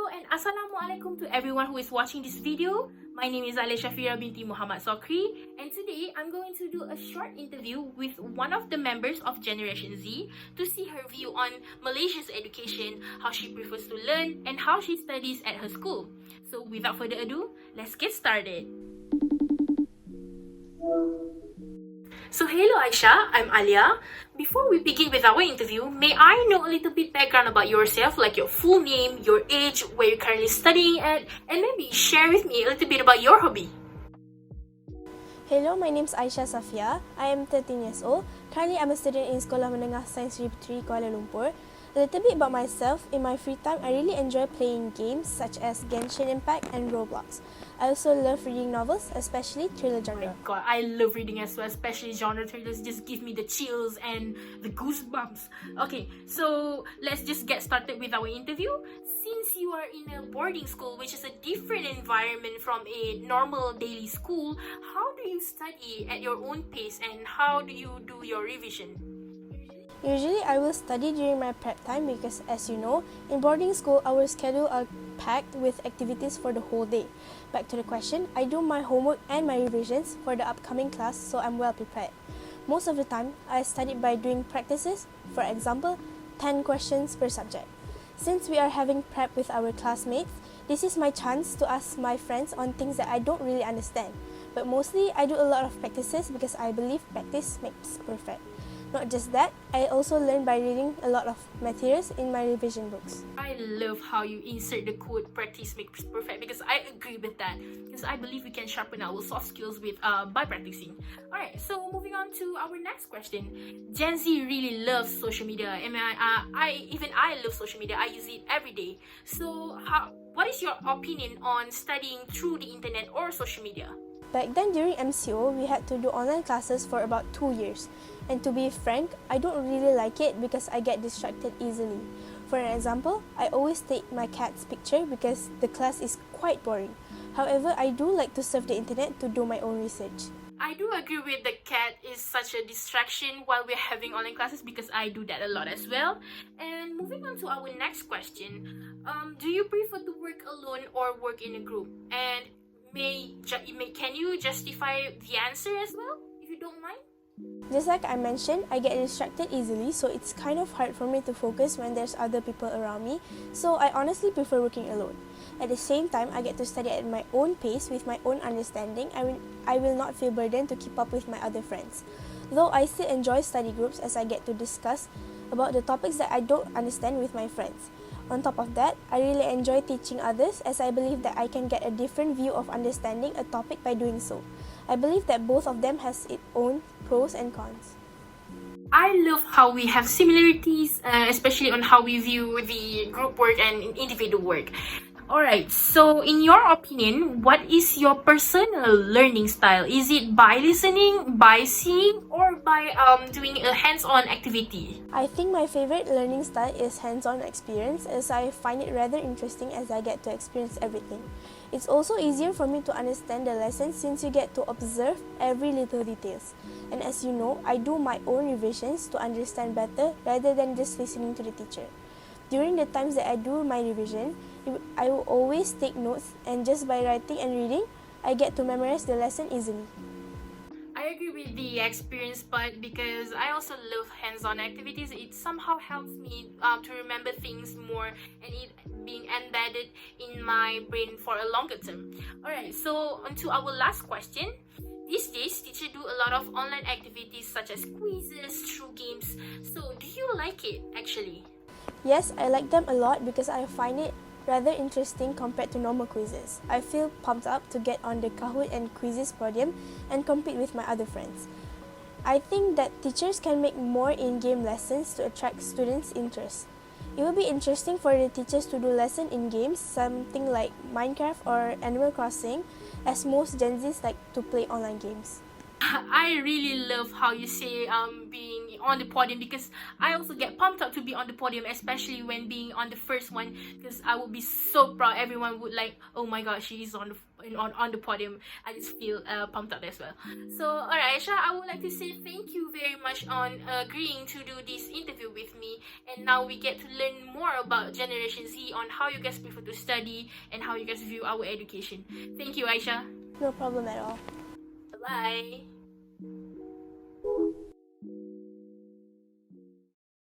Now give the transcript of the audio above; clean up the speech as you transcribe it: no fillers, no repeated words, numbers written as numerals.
and Assalamualaikum to everyone who is watching this video. My name is Ale Shafira binti Muhammad Sokri, and today I'm going to do a short interview with one of the members of Generation Z to see her view on Malaysia's education, how she prefers to learn, and how she studies at her school. So without further ado, let's get started. So hello Aisha, I'm Alia. Before we begin with our interview, may I know a little bit background about yourself, like your full name, your age, where you're currently studying at, and maybe share with me a little bit about your hobby. Hello, my name is Aisha Safia. I am 13 years old. Currently, I'm a student in Sekolah Menengah Sains Tributary, Kuala Lumpur. A little bit about myself. In my free time, I really enjoy playing games such as Genshin Impact and Roblox. I also love reading novels, especially thriller genre. Oh my god, I love reading as well, especially genre thrillers. Just give me the chills and the goosebumps. Okay, so let's just get started with our interview. Since you are in a boarding school, which is a different environment from a normal daily school, how do you study at your own pace and how do you do your revision? Usually, I will study during my prep time because, as you know, in boarding school, our schedule are packed with activities for the whole day. Back to the question, I do my homework and my revisions for the upcoming class, so I'm well prepared. Most of the time, I studied by doing practices, for example, 10 questions per subject. Since we are having prep with our classmates, this is my chance to ask my friends on things that I don't really understand. But mostly, I do a lot of practices because I believe practice makes perfect. Not just that, I also learn by reading a lot of materials in my revision books. I love how you insert the quote "practice makes perfect" because I agree with that. Because I believe we can sharpen our soft skills by practicing. Alright, so moving on to our next question. Gen Z really loves social media. I love social media. I use it every day. So what is your opinion on studying through the internet or social media? Back then during MCO, we had to do online classes for about 2 years. And to be frank, I don't really like it because I get distracted easily. For an example, I always take my cat's picture because the class is quite boring. However, I do like to surf the internet to do my own research. I do agree with the cat is such a distraction while we're having online classes because I do that a lot as well. And moving on to our next question, do you prefer to work alone or work in a group? And can you justify the answer as well, if you don't mind? Just like I mentioned, I get distracted easily, so it's kind of hard for me to focus when there's other people around me, so I honestly prefer working alone. At the same time, I get to study at my own pace with my own understanding. I will not feel burdened to keep up with my other friends. Though I still enjoy study groups as I get to discuss about the topics that I don't understand with my friends. On top of that, I really enjoy teaching others as I believe that I can get a different view of understanding a topic by doing so. I believe that both of them has its own pros and cons. I love how we have similarities, especially on how we view the group work and individual work. Alright, so in your opinion, what is your personal learning style? Is it by listening, by seeing, or by doing a hands-on activity? I think my favorite learning style is hands-on experience as I find it rather interesting as I get to experience everything. It's also easier for me to understand the lesson since you get to observe every little details. And as you know, I do my own revisions to understand better rather than just listening to the teacher. During the times that I do my revision, I will always take notes, and just by writing and reading, I get to memorize the lesson easily. I agree with the experience part because I also love hands-on activities. It somehow helps me to remember things more and it being embedded in my brain for a longer term. Alright, so on to our last question. These days, teachers do a lot of online activities such as quizzes, through games. So do you like it actually? Yes, I like them a lot because I find it rather interesting compared to normal quizzes. I feel pumped up to get on the Kahoot and quizzes podium and compete with my other friends. I think that teachers can make more in-game lessons to attract students' interest. It will be interesting for the teachers to do lessons in games, something like Minecraft or Animal Crossing, as most Gen Zs like to play online games. I really love how you say being on the podium, because I also get pumped up to be on the podium, especially when being on the first one, because I would be so proud. Everyone would like, oh my god, she's on the podium. I just feel pumped up as well. So alright, Aisha, I would like to say thank you very much on agreeing to do this interview with me, and now we get to learn more about Generation Z, on how you guys prefer to study and how you guys view our education. Thank you, Aisha. No problem at all. Bye.